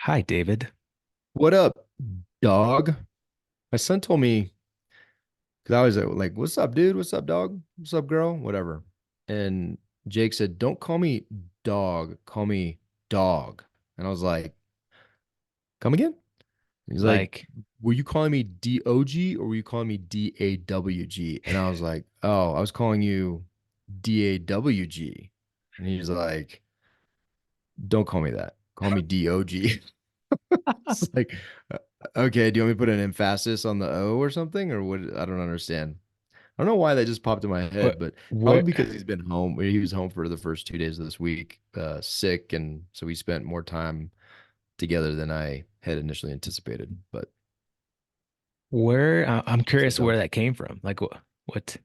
Hi, David. What up, dog? My son told me because I was like, "What's up, dude? What's up, dog? What's up, girl? Whatever." And Jake said, "Don't call me dog. Call me dog." And I was like, "Come again?" He's like, Like, "Were you calling me DOG or were you calling me DAWG?" And I was like, "Oh, I was calling you DAWG." And he's like, "Don't call me that. Call me DOG." It's like, uh, okay, do you want me to put an emphasis on the O or something, or what? I don't understand. I don't know why that just popped in my head, what, but probably what, because he's been home. He was home for the first 2 days of this week, sick, and so we spent more time together than I had initially anticipated. But I'm what's up, curious where dog? that came from. Like, what,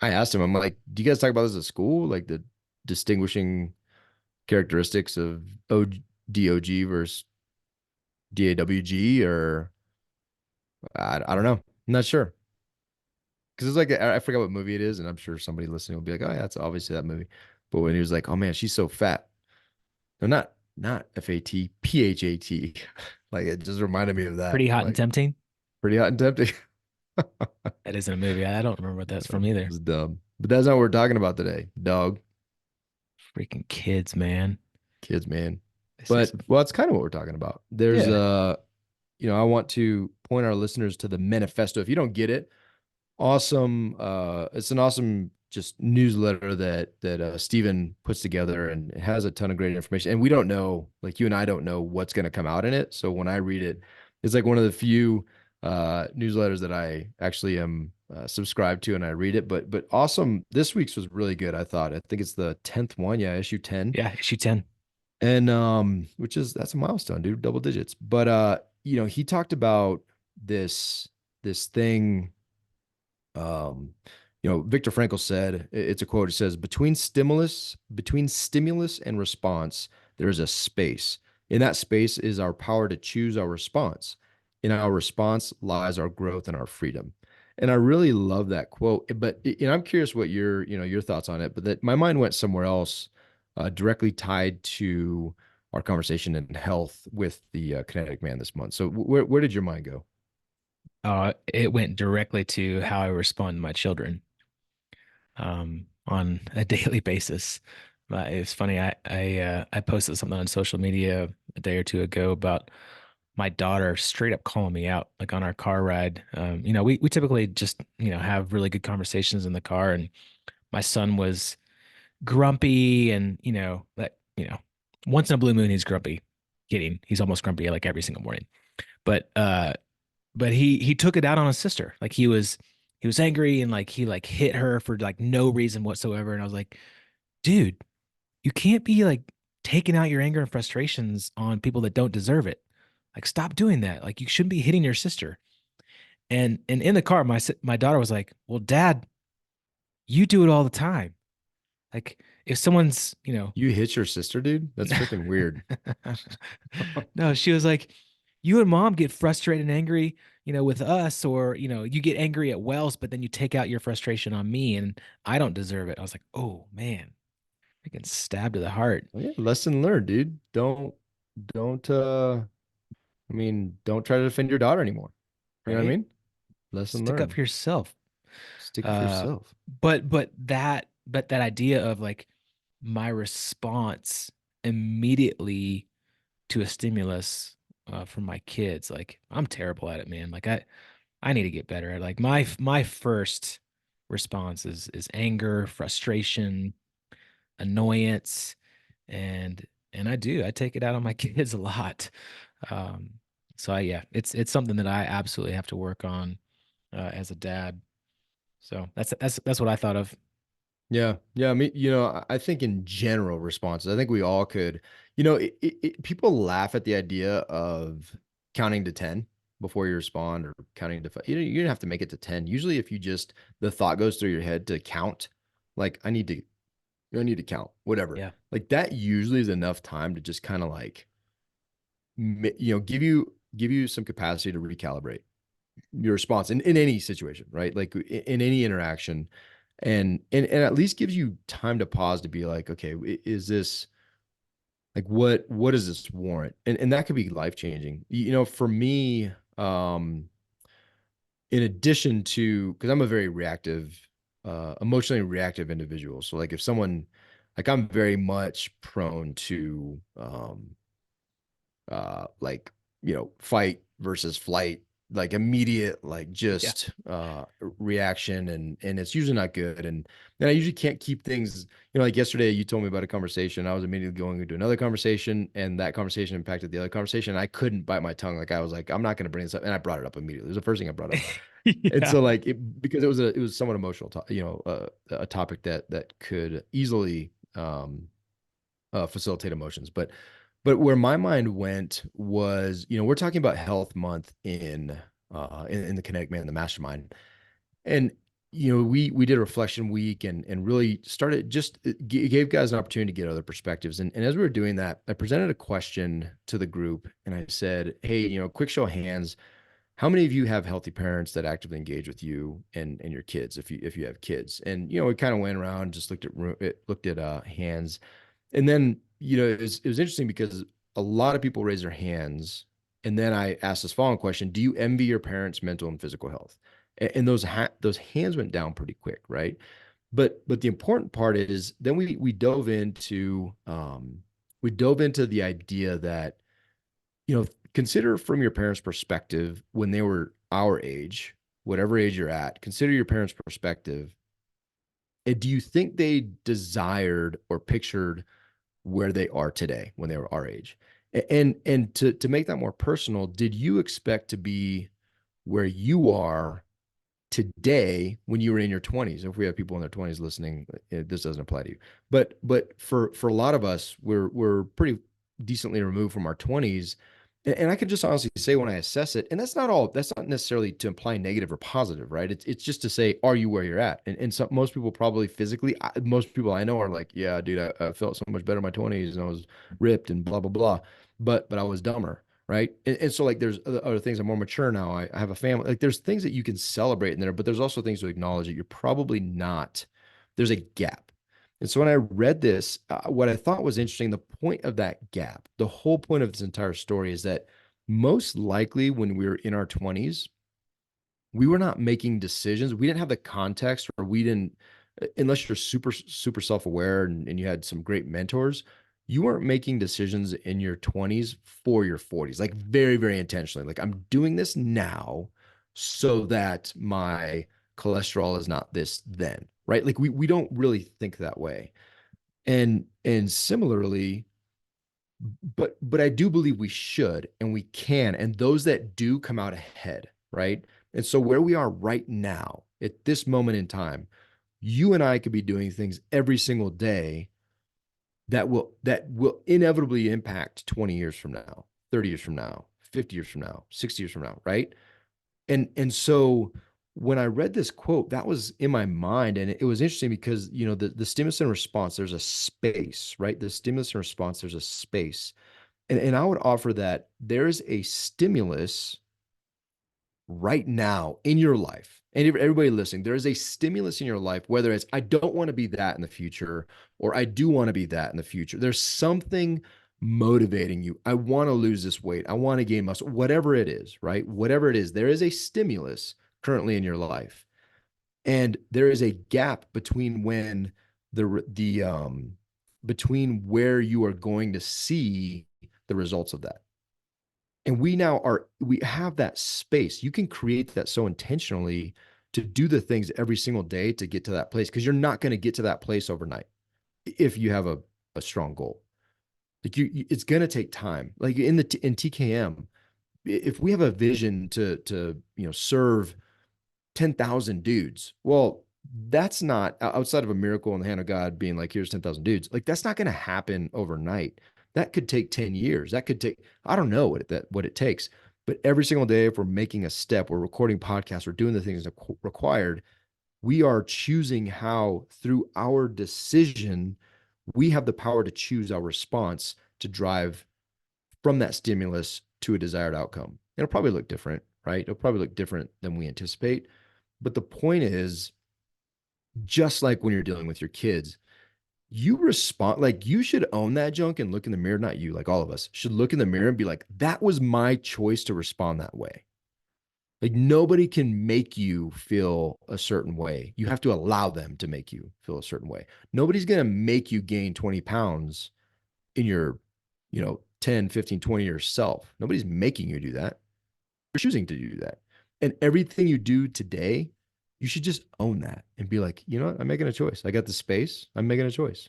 I asked him, I'm like, do you guys talk about this at school? Like the distinguishing characteristics of DOG versus DAWG, or I don't know. I'm not sure. Because it's like I forgot what movie it is, and I'm sure somebody listening will be like, "Oh, yeah, that's obviously that movie." But when he was like, "Oh man, she's so fat," no, not FAT, PHAT. Like it just reminded me of that. pretty hot and Like tempting? pretty hot and tempting. That isn't a movie. I don't remember what that's Yeah, from it either. was dumb. But that's not what we're talking about today, dog. Freaking kids, man. Kids, man. They say But some, well, that's kind of what we're talking about. There's yeah, I want to point our listeners to the manifesto. If you don't get it, awesome. It's an awesome just newsletter that Steven puts together, and it has a ton of great information. And we don't know, like you and I don't know what's going to come out in it. So when I read it, it's like one of the few newsletters that I actually am subscribed to, and I read it. But awesome. This week's was really good. I thought. I think it's the 10th one. Yeah, issue 10, yeah, issue 10. and which is that's a milestone, dude. Double digits. But he talked about this thing. um, Viktor Frankl said, it's a quote. It says, between stimulus and response, there is a space. In that space is our power to choose our response. In our response lies our growth and our freedom." And I really love that quote. But I'm curious what your thoughts on it. But that my mind went somewhere else, directly tied to our conversation in health with the Kinetic Man this month. So where did your mind go? It went directly to how I respond to my children, on a daily basis. It's funny. I posted something on social media a day or two ago about my daughter straight up calling me out, like on our car ride. We typically just, have really good conversations in the car, and my son was grumpy, and once in a blue moon he's grumpy. Kidding. He's almost grumpy like every single morning. But he took it out on his sister. Like he was angry, and like he like hit her for like no reason whatsoever. And I was like, dude, you can't be like taking out your anger and frustrations on people that don't deserve it. Like, stop doing that. Like, you shouldn't be hitting your sister. And in the car, my daughter was like, "Well, Dad, you do it all the time. Like, if someone's, You hit your sister, dude? That's freaking weird. no, she was like, you and Mom get frustrated and angry, with us, or you get angry at Wells, but then you take out your frustration on me, and I don't deserve it." I was like, "Oh man, freaking stabbed to the heart." Well, yeah, lesson learned, dude. Don't don't try to defend your daughter anymore. You know what I Right? mean? Lesson Stick up learned. for yourself. Stick up for Uh, yourself. but that idea of like my response immediately to a stimulus, from my kids, like I'm terrible at it, man. Like I need to get better at, like, my first response is anger, frustration, annoyance, and I take it out on my kids a lot. Um, so yeah, it's something that I absolutely have to work on, as a dad. So that's what I thought of. Yeah. Yeah. I mean, I think in general responses, I think we all could, people laugh at the idea of counting to 10 before you respond, or counting to five. You don't have to make it to 10. Usually if the thought goes through your head to count, like I need to count, whatever. Yeah. Like that usually is enough time to just kind of like, give you some capacity to recalibrate your response in any situation, right? Like in any interaction, and at least gives you time to pause to be like, okay, is this Like what does this warrant? And that could be life changing. For me, in addition to, because I'm a very reactive, emotionally reactive individual. So like if someone, like I'm very much prone to like fight versus flight, like immediate, like Yeah. just reaction, and it's usually not good. And then I usually can't keep things, like yesterday you told me about a conversation, I was immediately going into another conversation, and that conversation impacted the other conversation, and I couldn't bite my tongue. Like I was like, I'm not going to bring this up, and I brought it up immediately. It was the first thing I brought up. And Yeah. so like because it was somewhat emotional a topic that could easily facilitate emotions. But where my mind went was, we're talking about health month in the Kinetic Man, the mastermind. And we did a reflection week, and really started, just gave guys an opportunity to get other perspectives. And as we were doing that, I presented a question to the group, and I said, hey, quick show of hands, how many of you have healthy parents that actively engage with you and your kids, if you have kids? And we kind of went around, just looked at hands. And then, it was interesting because a lot of people raise their hands. And then I asked this following question: do you envy your parents' mental and physical health? And those hands went down pretty quick, right? But the important part is, then we dove into the idea that, consider from your parents' perspective when they were our age, whatever age you're at, consider your parents' perspective. And do you think they desired or pictured where they are today when they were our age? And to make that more personal, did you expect to be where you are today when you were in your 20s? If we have people in their 20s listening, this doesn't apply to you. But for a lot of us, we're pretty decently removed from our 20s. And I can just honestly say, when I assess it, and that's not necessarily to imply negative or positive, right? It's just to say, are you where you're at? And so most people probably physically, most people I know are like, yeah, dude, I felt so much better in my 20s, and I was ripped and blah blah blah, but I was dumber, right? And so like there's other things. I'm more mature now. I have a family. Like there's things that you can celebrate in there, but there's also things to acknowledge that you're probably not. There's a gap. And so when I read this, what I thought was interesting, the point of that gap, the whole point of this entire story is that most likely when we were in our 20s, we were not making decisions. We didn't have the context, or we didn't, unless you're super, super self aware, and you had some great mentors, you weren't making decisions in your 20s for your 40s, like very, very intentionally. Like, I'm doing this now so that my cholesterol is not this then, right? Like, we don't really think that way. And similarly, but I do believe we should and we can. And those that do come out ahead, right? And so where we are right now, at this moment in time, you and I could be doing things every single day that will inevitably impact 20 years from now, 30 years from now, 50 years from now, 60 years from now, right? And so when I read this quote, that was in my mind, and it was interesting because the stimulus and response, there's a space, right? The stimulus and response, there's a space. And I would offer that there is a stimulus right now in your life. And everybody listening, there is a stimulus in your life, whether it's, I don't want to be that in the future, or I do want to be that in the future. There's something motivating you. I want to lose this weight. I want to gain muscle, whatever it is, right? Whatever it is, there is a stimulus currently in your life. And there is a gap between when between where you are going to see the results of that. And we have that space. You can create that so intentionally to do the things every single day to get to that place, because you're not going to get to that place overnight if you have a strong goal. Like it's going to take time. Like in TKM, if we have a vision to serve 10,000 dudes. Well, that's not, outside of a miracle in the hand of God being like, here's 10,000 dudes. Like, that's not going to happen overnight. That could take 10 years. That could take, I don't know what it takes. But every single day, if we're making a step, we're recording podcasts, we're doing the things that required, we are choosing how, through our decision, we have the power to choose our response to drive from that stimulus to a desired outcome. It'll probably look different, right? It'll probably look different than we anticipate. But the point is, just like when you're dealing with your kids, you respond like you should own that junk and look in the mirror, not you, like all of us should look in the mirror and be like, that was my choice to respond that way. Like nobody can make you feel a certain way. You have to allow them to make you feel a certain way. Nobody's going to make you gain 20 pounds in your, 10, 15, 20 year self. Nobody's making you do that. You're choosing to do that. And everything you do today, you should just own that and be like, you know what? I'm making a choice. I got the space. I'm making a choice.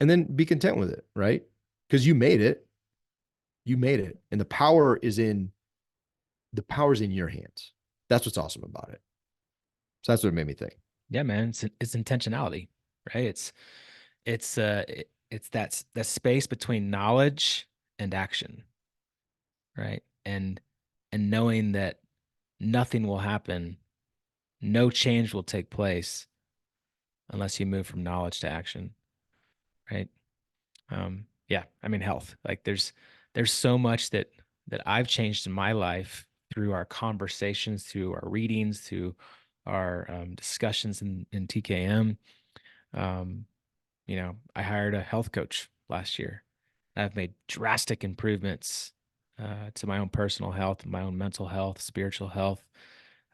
And then be content with it, right? Because you made it. You made it. And the power's in your hands. That's what's awesome about it. So that's what it made me think. Yeah, man, it's intentionality, right? It's that space between knowledge and action, right? And knowing that nothing will happen, no change will take place unless you move from knowledge to action, right? Yeah, I mean health. Like there's so much that I've changed in my life through our conversations, through our readings, through our discussions in TKM. Um, I hired a health coach last year. I've made drastic improvements to my own personal health, my own mental health, spiritual health,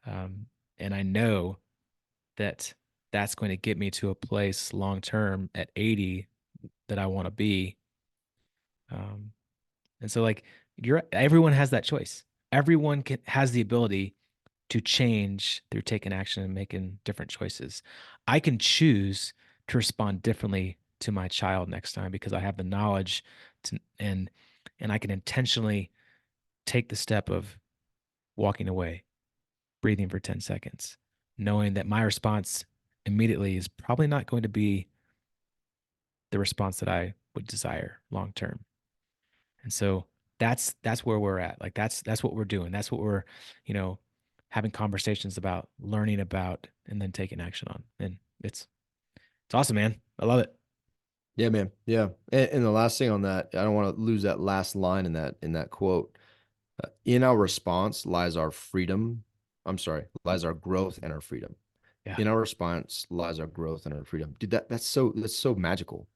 um, and I know that that's going to get me to a place long term at 80 that I want to be. Um, and so, like, everyone has that choice. Everyone has the ability to change through taking action and making different choices. I can choose to respond differently to my child next time because I have the knowledge to, and I can intentionally take the step of walking away, breathing for 10 seconds, knowing that my response immediately is probably not going to be the response that I would desire long term. And so that's where we're at. Like that's what we're doing. That's what we're, you know, having conversations about, learning about, and then taking action on. And it's awesome, man. I love it. Yeah, man. Yeah. And the last thing on that, I don't want to lose that last line in that quote. In our response lies our freedom. I'm sorry, lies our growth and our freedom. Yeah. In our response lies our growth and our freedom. Dude, that's so magical.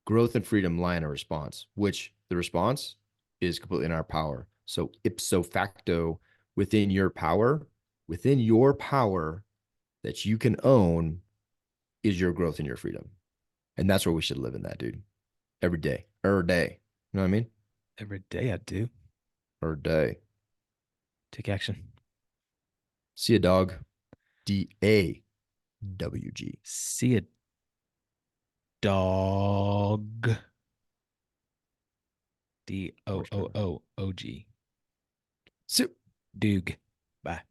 Growth and freedom lie in a response, which the response is completely in our power. So ipso facto, within your power that you can own is your growth and your freedom. And that's where we should live in that, dude. Every day. Every day. You know what I mean? Every day I do. Every day. Take action. See a dog. DAWG. See a dog. Horseman. DOOOOG. See Doog. Bye.